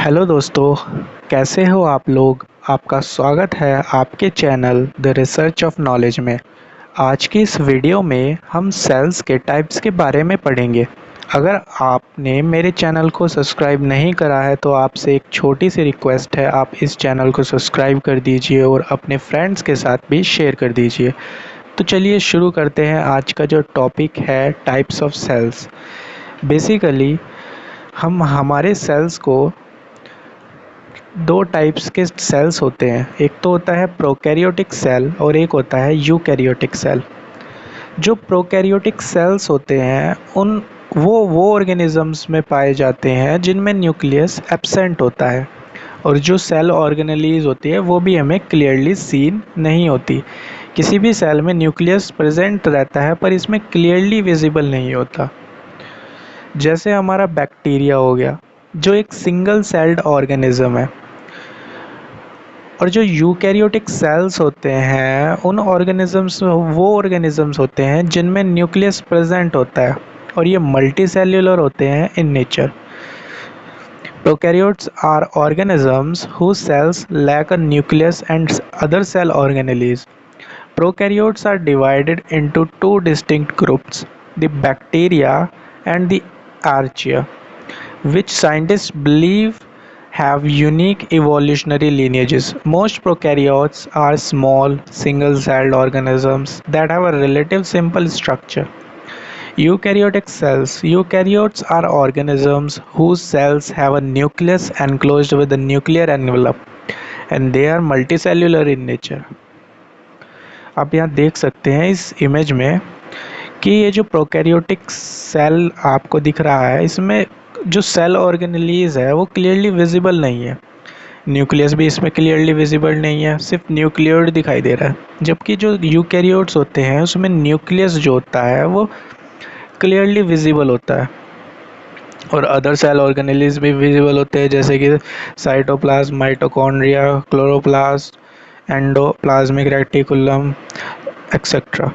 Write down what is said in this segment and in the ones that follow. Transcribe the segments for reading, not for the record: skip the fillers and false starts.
Hello दोस्तों, कैसे हो आप लोग। आपका स्वागत है आपके channel the research of knowledge में। आज की इस वीडियो में हम सेल्स के टाइप्स के बारे में पढ़ेंगे। अगर आपने मेरे चैनल को सब्सक्राइब नहीं करा है तो आपसे एक छोटी सी रिक्वेस्ट है, आप इस चैनल को सब्सक्राइब कर दीजिए और अपने फ्रेंड्स के साथ भी शेयर कर दीजिए। तो चलिए शुरू करते हैं। आज का जो टॉपिक है टाइप्स ऑफ सेल्स। बेसिकली हम हमारे सेल्स को दो टाइप्स के सेल्स होते हैं। एक तो होता है प्रोकैरियोटिक सेल और एक होता है यूकैरियोटिक सेल। जो प्रोकैरियोटिक सेल्स होते हैं वो ऑर्गेनिजम्स में पाए जाते हैं जिनमें न्यूक्लियस एब्सेंट होता है, और जो सेल ऑर्गेनेलीज होती है वो भी हमें क्लियरली सीन नहीं होती। किसी भी सेल में न्यूक्लियस प्रेजेंट रहता है पर इसमें क्लियरली विजिबल नहीं होता। जैसे हमारा बैक्टीरिया हो गया जो एक सिंगल सेल्ड ऑर्गेनिज्म है, और जो यूकैरियोटिक सेल्स होते हैं वो ऑर्गेनिजम्स होते हैं जिनमें न्यूक्लियस प्रेजेंट होता है, और ये मल्टी सेल्यूलर होते हैं in nature. Prokaryotes are organisms whose cells lack a nucleus and other cell organelles. Prokaryotes are divided into two distinct groups, the bacteria and the archaea, which scientists believe have unique evolutionary lineages. Most prokaryotes are small, single-celled organisms that have a relatively simple structure. Eukaryotic cells. Eukaryotes are organisms whose cells have a nucleus enclosed with a nuclear envelope, and they are multicellular in nature. आप यहाँ देख सकते हैं इस image में कि ये जो प्रोकैरियोटिक सेल आपको दिख रहा है, इसमें जो सेल ऑर्गेनेलीज है वो क्लियरली विजिबल नहीं है। न्यूक्लियस भी इसमें क्लियरली विजिबल नहीं है, सिर्फ न्यूक्लियोइड दिखाई दे रहा है। जबकि जो यूकैरियोट्स होते हैं उसमें न्यूक्लियस जो होता है वो क्लियरली विजिबल होता है, और अदर सेल ऑर्गेनेलीज भी विजिबल होते हैं जैसे कि cytoplasm, mitochondria, chloroplast, endoplasmic reticulum etcetera.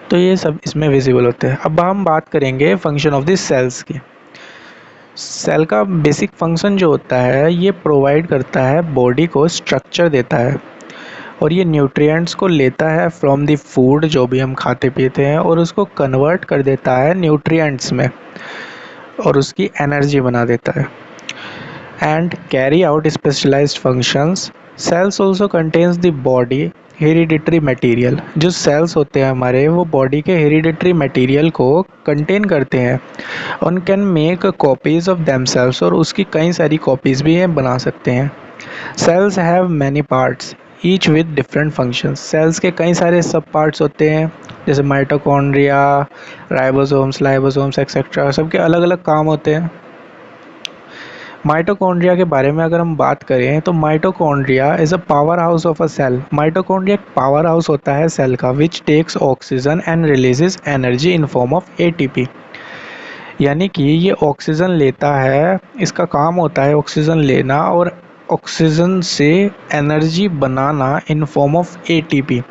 तो ये सब इसमें विजिबल होते हैं। अब हम बात करेंगे फंक्शन ऑफ दिस सेल्स की। सेल का बेसिक फंक्शन जो होता है ये प्रोवाइड करता है, बॉडी को स्ट्रक्चर देता है, और ये न्यूट्रिएंट्स को लेता है फ्रॉम द फूड जो भी हम खाते पीते हैं, और उसको कन्वर्ट कर देता है न्यूट्रिएंट्स में और उसकी एनर्जी बना देता है, and carry out specialised functions. Cells also contains the body hereditary material. जो सेल्स होते हैं हमारे वो बॉडी के हेरिडिटरी मटेरियल को कंटेन करते हैं, और can make copies of themselves, और उसकी कई सारी कॉपीज भी हैं बना सकते हैं। Cells have many parts each with different functions. Cells के कई सारे सब पार्ट्स होते हैं जैसे माइटोकॉन्ड्रिया, राइबोसोम्स, लाइबोसोम्स एक्सेट्रा, सबके अलग अलग काम होते हैं। माइटोकॉन्ड्रिया के बारे में अगर हम बात करें तो mitochondria is a power house of a cell. Mitochondria एक पावर हाउस होता है सेल का, which takes oxygen and releases energy in form of ATP. यानी कि ये ऑक्सीजन लेता है, इसका काम होता है ऑक्सीजन लेना और ऑक्सीजन से energy banana in form of ATP,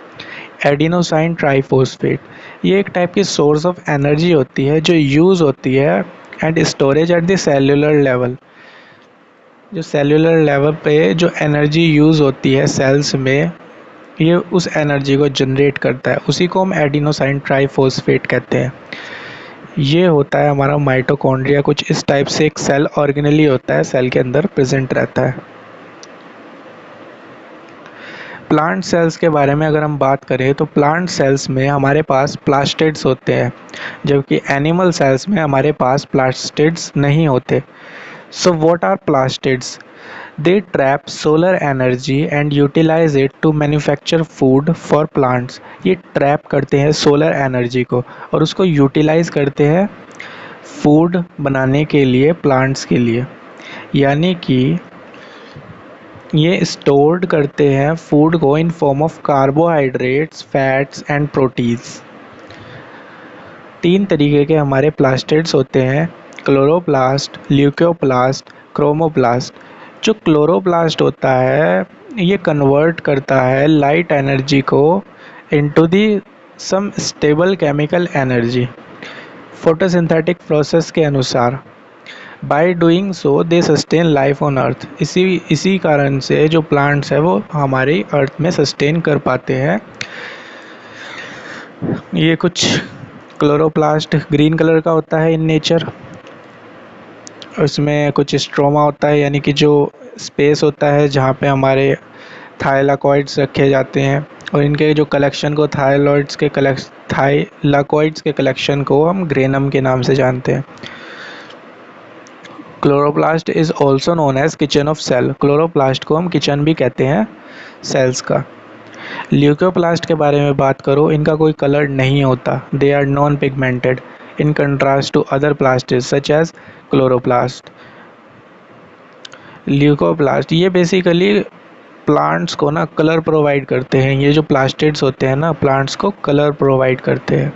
adenosine triphosphate. ये एक टाइप की सोर्स ऑफ एनर्जी होती है जो यूज़ होती है and storage at the cellular level. जो सेल्यूलर लेवल पे जो एनर्जी यूज़ होती है सेल्स में, ये उस एनर्जी को जनरेट करता है, उसी को हम एडिनोसाइन ट्राइफॉस्फेट कहते हैं। ये होता है हमारा माइटोकॉन्ड्रिया। कुछ इस टाइप से एक सेल ऑर्गेनेली होता है, सेल के अंदर प्रेजेंट रहता है। प्लांट सेल्स के बारे में अगर हम बात करें तो प्लांट सेल्स में हमारे पास प्लास्टिड्स होते हैं, जबकि एनिमल सेल्स में हमारे पास प्लास्टिड्स नहीं होते। So what are plastids? They trap solar energy and utilize it to manufacture food for plants. ये ट्रैप करते हैं सोलर एनर्जी को और उसको यूटिलाइज करते हैं फूड बनाने के लिए, प्लांट्स के लिए। यानी कि ये स्टोर्ड करते हैं फूड को in form of carbohydrates, fats and proteins. तीन तरीके के हमारे प्लास्टिड्स होते हैं, क्लोरोप्लास्ट, ल्यूकोप्लास्ट, क्रोमोप्लास्ट। जो क्लोरोप्लास्ट होता है ये कन्वर्ट करता है लाइट एनर्जी को into the some stable chemical energy photosynthetic process के अनुसार। By doing so they sustain life on earth. इसी कारण से जो प्लांट्स है वो हमारी अर्थ में सस्टेन कर पाते हैं। ये कुछ क्लोरोप्लास्ट ग्रीन कलर का होता है इन नेचर। उसमें कुछ स्ट्रोमा होता है, यानी कि जो स्पेस होता है जहाँ पे हमारे थाइलाकॉइड्स रखे जाते हैं, और इनके जो कलेक्शन को थाइलाकॉइड्स के कलेक्शन को हम ग्रेनम के नाम से जानते हैं। Chloroplast is also known as kitchen of cell. Chloroplast को हम किचन भी कहते हैं सेल्स का। ल्यूकोप्लास्ट के बारे में बात करो, इनका कोई कलर नहीं होता। They are non pigmented in contrast to other plastid such as chloroplast. Leucoplast ये बेसिकली प्लांट्स को ना कलर प्रोवाइड करते हैं। ये जो प्लास्टिड्स होते हैं ना, प्लांट्स को कलर प्रोवाइड करते हैं।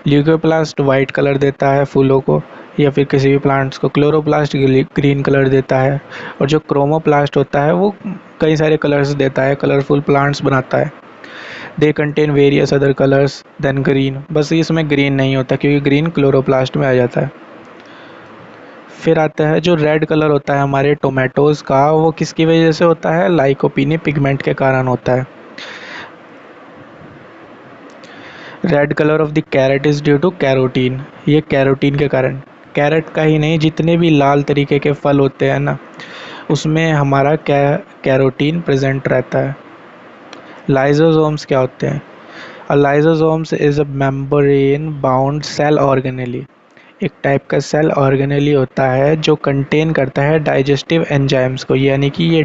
ल्यूकोप्लास्ट वाइट कलर देता है फूलों को या फिर किसी भी प्लांट्स को। क्लोरोप्लास्ट ग्रीन कलर देता है, और जो क्रोमोप्लास्ट होता है वो कई सारे कलर्स देता है, कलरफुल प्लांट्स बनाता है। They contain various other colours than green. बस इसमें ग्रीन नहीं होता क्योंकि ग्रीन क्लोरोप्लास्ट में आ जाता है। फिर आता है जो रेड कलर होता है हमारे टोमेटोज़ का, वो किसकी वजह से होता है? लाइकोपीनी पिगमेंट के कारण होता है। Red colour of the carrot is due to carotene. ये कैरोटीन के कारण, कैरेट का ही नहीं जितने भी लाल तरीके के फल होते हैं ना, उसमें हमारा कैरोटीन प्रेजेंट रहता है। लाइसोसोम्स क्या होते हैं? A lysosomes is a membrane bound cell organelle. एक टाइप का सेल ऑर्गेनेली होता है जो कंटेन करता है डाइजेस्टिव एंजाइम्स को, यानी कि ये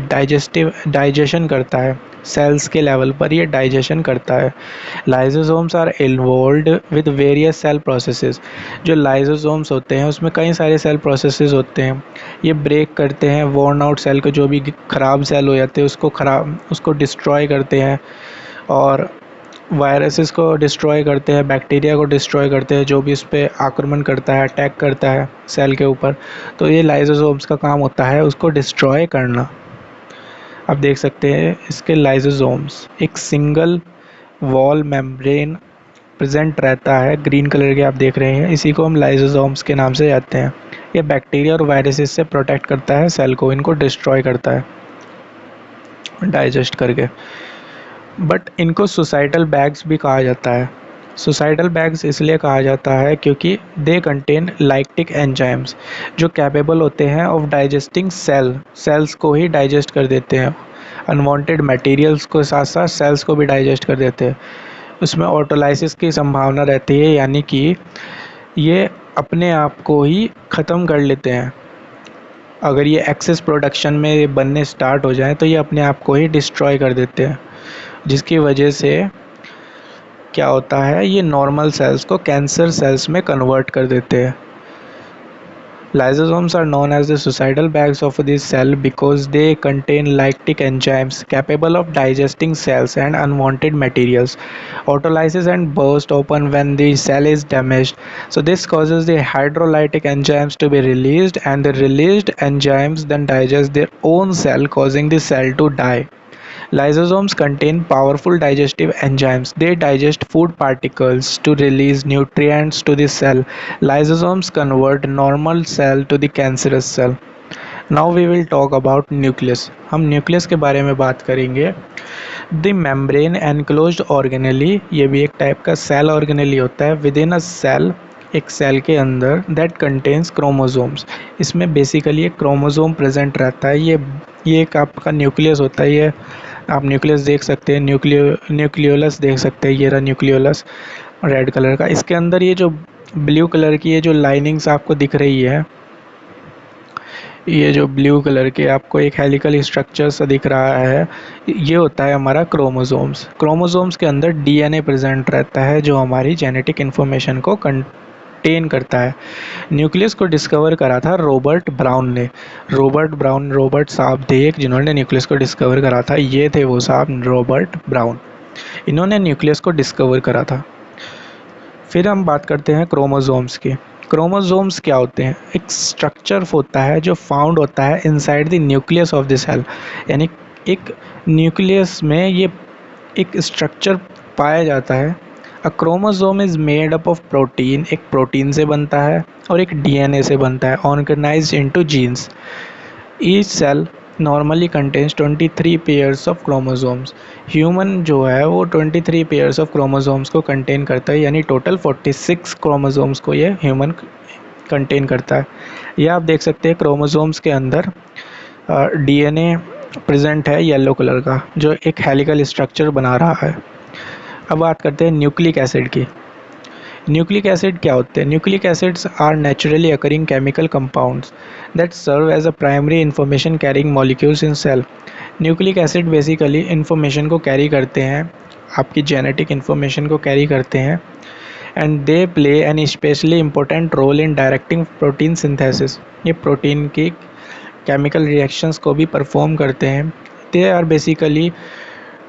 डाइजेशन करता है। सेल्स के लेवल पर ये डाइजेशन करता है। Lysosomes are involved with various cell processes. जो लाइसोसोम्स होते हैं उसमें कई सारे सेल प्रोसेसेस होते हैं। ये ब्रेक करते हैं वॉर्न आउट सेल को, जो भी ख़राब सेल हो जाते हैं उसको डिस्ट्रॉय करते हैं, और वायरसेस को डिस्ट्रॉय करते हैं, बैक्टीरिया को डिस्ट्रॉय करते हैं, जो भी इस पर आक्रमण करता है, अटैक करता है सेल के ऊपर। तो ये लाइसोसोम्स का काम होता है उसको डिस्ट्रॉय करना। आप देख सकते हैं इसके लाइसोसोम्स एक सिंगल वॉल मेम्ब्रेन प्रेजेंट रहता है, ग्रीन कलर के आप देख रहे हैं। इसी को हम लाइसोसोम्स के नाम से जानते हैं। ये बैक्टीरिया और वायरसेस से प्रोटेक्ट करता है सेल को, इनको डिस्ट्रॉय करता है डाइजेस्ट करके। बट इनको सुसाइटल बैग्स भी कहा जाता है। सुसाइटल बैग्स इसलिए कहा जाता है क्योंकि दे कंटेन लाइक्टिक एंजाइम्स जो कैपेबल होते हैं ऑफ डाइजेस्टिंग सेल्स को ही डाइजेस्ट कर देते हैं। अनवांटेड मटेरियल्स को साथ साथ सेल्स को भी डाइजेस्ट कर देते हैं। उसमें ऑटोलाइसिस की संभावना रहती है, यानी कि ये अपने आप को ही ख़त्म कर लेते हैं। अगर ये एक्सेस प्रोडक्शन में बनने स्टार्ट हो जाए तो ये अपने आप को ही डिस्ट्रॉय कर देते हैं, जिसकी वजह से क्या होता है, ये नॉर्मल सेल्स को कैंसर सेल्स में कन्वर्ट कर देते हैं। Lysosomes are known as the suicidal bags of the cell because they contain lactic enzymes capable of digesting cells and unwanted materials. Autolysis and burst open when the cell is damaged. So this causes the hydrolytic enzymes to be released, and the released enzymes then digest their own cell, causing the cell to die. Lysosomes contain powerful digestive enzymes. They digest food particles to release nutrients to the cell. Lysosomes convert normal cell to the cancerous cell. Now we will talk about nucleus. हम nucleus के बारे में बात करेंगे। The membrane enclosed organelle, ये भी एक type का सेल ऑर्गेनेली होता है। Within a cell, एक सेल के अंदर, that contains chromosomes. इसमें बेसिकली एक क्रोमोसोम प्रेजेंट रहता है। ये एक आपका न्यूक्लियस होता है। ये आप न्यूक्लियस देख सकते हैं, न्यूक्लियोलस देख सकते हैं। ये रहा न्यूक्लियोलस रेड कलर का। इसके अंदर ये जो ब्लू कलर की ये जो लाइनिंग्स आपको दिख रही है, ये जो ब्लू कलर के आपको एक हेलिकल स्ट्रक्चर सा दिख रहा है, ये होता है हमारा क्रोमोसोम्स। क्रोमोसोम्स के अंदर डीएनए प्रेजेंट रहता है जो हमारी जेनेटिक इन्फॉर्मेशन को कंटेन करता है। न्यूक्लियस को डिस्कवर करा था रॉबर्ट ब्राउन ने। रॉबर्ट साहब थे एक जिन्होंने न्यूक्लियस को डिस्कवर करा था। ये थे वो साहब रॉबर्ट ब्राउन, इन्होंने न्यूक्लियस को डिस्कवर करा था। फिर हम बात करते हैं क्रोमोसोम्स की। क्रोमोसोम्स क्या होते हैं? एक स्ट्रक्चर होता है जो फाउंड होता है inside the nucleus of the cell, यानी एक न्यूक्लियस में ये एक स्ट्रक्चर पाया जाता है। A chromosome is made up of protein, एक प्रोटीन से बनता है और एक डीएनए से बनता है, organised into genes. Each cell normally contains 23 pairs of chromosomes. Human जो है वो 23 पेयर्स ऑफ क्रोमोसोम्स को कंटेन करता है, यानी टोटल 46 क्रोमोसोम्स को ये ह्यूमन कंटेन करता है। यह आप देख सकते हैं क्रोमोसोम्स के अंदर डीएनए प्रेजेंट है येलो कलर का, जो एक हेलिकल स्ट्रक्चर बना रहा है। अब बात करते हैं न्यूक्लिक एसिड की। न्यूक्लिक एसिड क्या होते हैं? Nucleic acids are naturally occurring chemical compounds that serve as a primary information carrying molecules in cell. Nucleic acid basically information को कैरी करते हैं, आपकी जेनेटिक इंफॉर्मेशन को कैरी करते हैं, and they play an specially important role in directing protein synthesis. ये protein की chemical reactions को भी परफॉर्म करते हैं। They are basically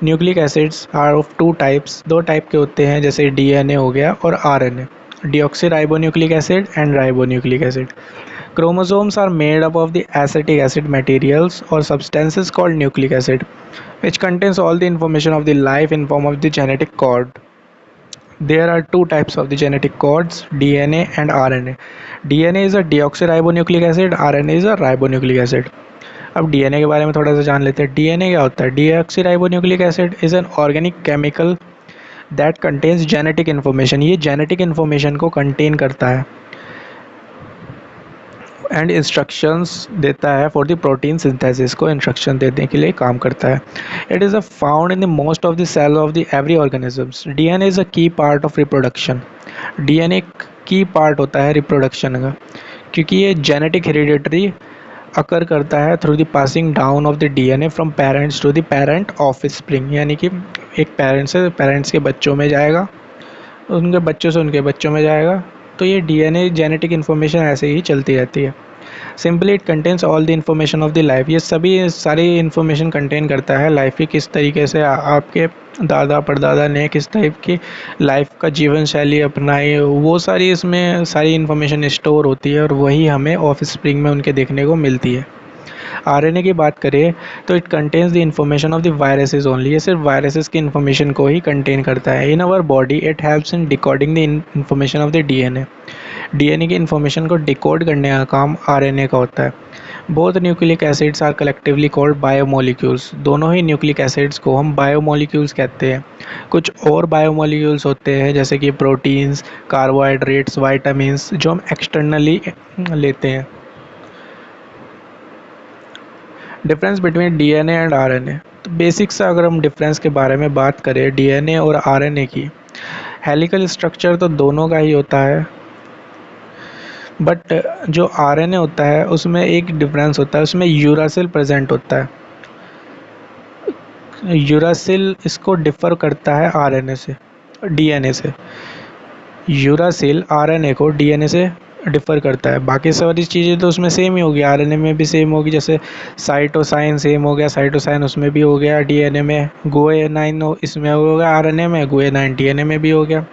nucleic acids are of two types, दो टाइप के होते हैं, जैसे डीएनए हो गया और RNA, deoxy ribonucleic acid and ribonucleic acid. Chromosomes are made up of the acetic acid materials or substances called nucleic acid, which contains all the information of the life in form of the genetic code. There are two types of the genetic codes, DNA and RNA. DNA is a deoxyribonucleic acid, RNA is a ribonucleic acid. अब DNA के बारे में थोड़ा सा जान लेते हैं। DNA क्या होता है? Deoxyribonucleic acid is an organic chemical that contains genetic information. ये जेनेटिक इन्फॉर्मेशन को कंटेन करता है एंड इंस्ट्रक्शंस देता है फॉर द प्रोटीन सिंथेसिस, को इंस्ट्रक्शन देने के लिए काम करता है। It is a found in the most of the cell of the every organisms. DNA is a key part of reproduction. DNA key part होता है रिप्रोडक्शन का, क्योंकि ये जेनेटिक हेरिडिटरी अकर करता है through the passing down of the DNA from parents to the parent offspring, यानी कि एक पेरेंट्स से पेरेंट्स के बच्चों में जाएगा, उनके बच्चों से उनके बच्चों में जाएगा। तो ये डीएनए जेनेटिक इन्फॉर्मेशन ऐसे ही चलती रहती है। Simply it contains all the information of the life. ये सभी सारी इन्फॉर्मेशन कंटेन करता है लाइफ की, किस तरीके से आपके दादा परदादा ने किस टाइप की लाइफ का जीवन शैली अपनाई, वो सारी इसमें सारी इन्फॉर्मेशन स्टोर होती है और वही हमें ऑफ स्प्रिंग में उनके देखने को मिलती है। आरएनए की बात करें तो it contains the information of the viruses only. ये सिर्फ वायरसेस की इन्फॉर्मेशन को ही कंटेन करता है। In our body it helps in decoding the information of the DNA. DNA की इन्फॉर्मेशन को डिकोड करने का काम आरएनए का होता है। Both nucleic acids are collectively called biomolecules. दोनों ही न्यूक्लिक एसिड्स को हम बायोमोलिक्यूल्स कहते हैं। कुछ और बायोमोलिक्यूल्स होते हैं जैसे कि प्रोटीन्स, कार्बोहाइड्रेट्स, वाइटामिन्स, जो हम एक्सटर्नली लेते हैं। Difference between DNA and RNA. तो बेसिक सा अगर हम डिफरेंस के बारे में बात करें डीएनए और आरएनए की, हेलिकल स्ट्रक्चर तो दोनों का ही होता है, बट जो आरएनए होता है उसमें एक डिफरेंस होता है, उसमें यूरासिल प्रेजेंट होता है। यूरासिल इसको डिफ़र करता है आरएनए से, डीएनए से। यूरासिल आरएनए को डीएनए से डिफ़र करता है। बाकी सारी चीज़ें तो उसमें सेम ही होगी, आरएनए में भी सेम होगी। जैसे साइटोसाइन सेम हो गया, साइटोसाइन उसमें भी हो गया डीएनए में। गुएनाइन इसमें हो गया आरएनए में, गुएनाइन डीएनए में भी हो गया।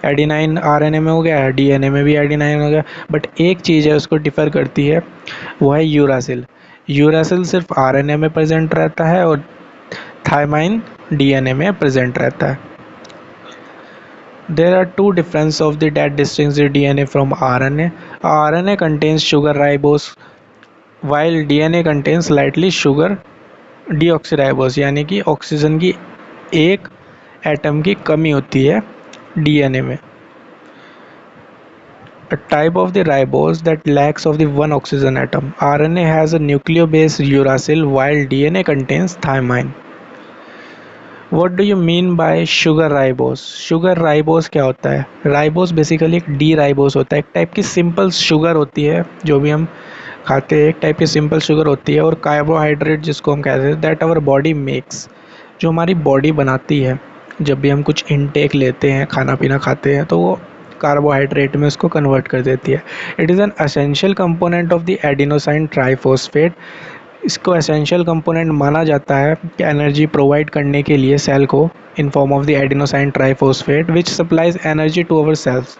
एडिनाइन आरएनए में हो गया, डीएनए में भी एडिनाइन हो गया। बट एक चीज़ है उसको डिफ़र करती है, वो है यूरासिल। यूरासिल सिर्फ आरएनए में प्रेजेंट रहता है और थायमाइन डीएनए में प्रेजेंट रहता है। There are two differences of the that distinguish the DNA from RNA. RNA contains sugar ribose while DNA contains slightly sugar deoxyribose, यानी कि ऑक्सीजन की एक एटम की कमी होती है डीएनए में। A type of the ribose that lacks of the one oxygen atom. RNA has a nucleobase uracil while DNA contains thymine. What do you mean by sugar ribose? Sugar ribose क्या होता है? Ribose basically एक D ribose होता है, एक type की simple sugar होती है जो भी हम खाते हैं, एक टाइप की सिंपल शुगर होती है। और कार्बोहाइड्रेट जिसको हम कहते हैं, दैट आवर बॉडी मेक्स, जो हमारी बॉडी बनाती है। जब भी हम कुछ इनटेक लेते हैं, खाना पीना खाते हैं, तो वो कार्बोहाइड्रेट में उसको कन्वर्ट कर देती है। It is an essential component of the adenosine triphosphate. इसको एसेंशियल कंपोनेंट माना जाता है कि एनर्जी प्रोवाइड करने के लिए सेल को, in form of the adenosine triphosphate which supplies energy to our cells.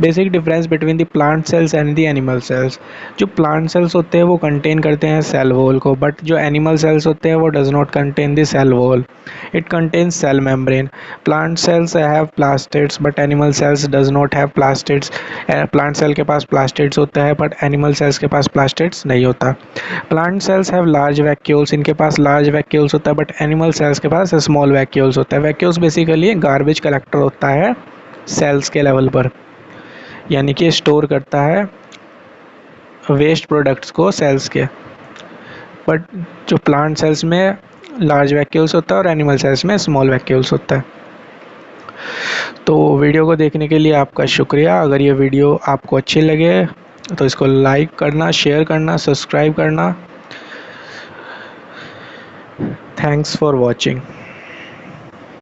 Basic difference between the plant cells and the animal cells. जो प्लांट सेल्स होते हैं वो कंटेन करते हैं सेल वॉल को, बट जो एनिमल सेल्स होते हैं वो does not contain the cell wall, it contains cell membrane. Plant cells have plastids but animal cells does not have plastids. Plant cell के पास प्लास्टिड्स होता है बट एनिमल सेल्स के पास plastids नहीं होता। Plant cells have large vacuoles, इनके पास large vacuoles होता है but animal sales के पास स्मॉल वैक्यूल्स होता है। वैक्यूल्स बेसिकली गार्बेज कलेक्टर होता है सेल्स के लेवल पर, यानी कि स्टोर करता है वेस्ट प्रोडक्ट्स को सेल्स के। बट जो प्लांट सेल्स में लार्ज वैक्यूल्स होता है और एनिमल सेल्स में स्मॉल वैक्यूल्स होता है। तो वीडियो को देखने के लिए आपका शुक्रिया। अगर ये वीडियो आपको अच्छी लगे तो इसको लाइक करना, शेयर करना, सब्सक्राइब करना। Thanks for watching.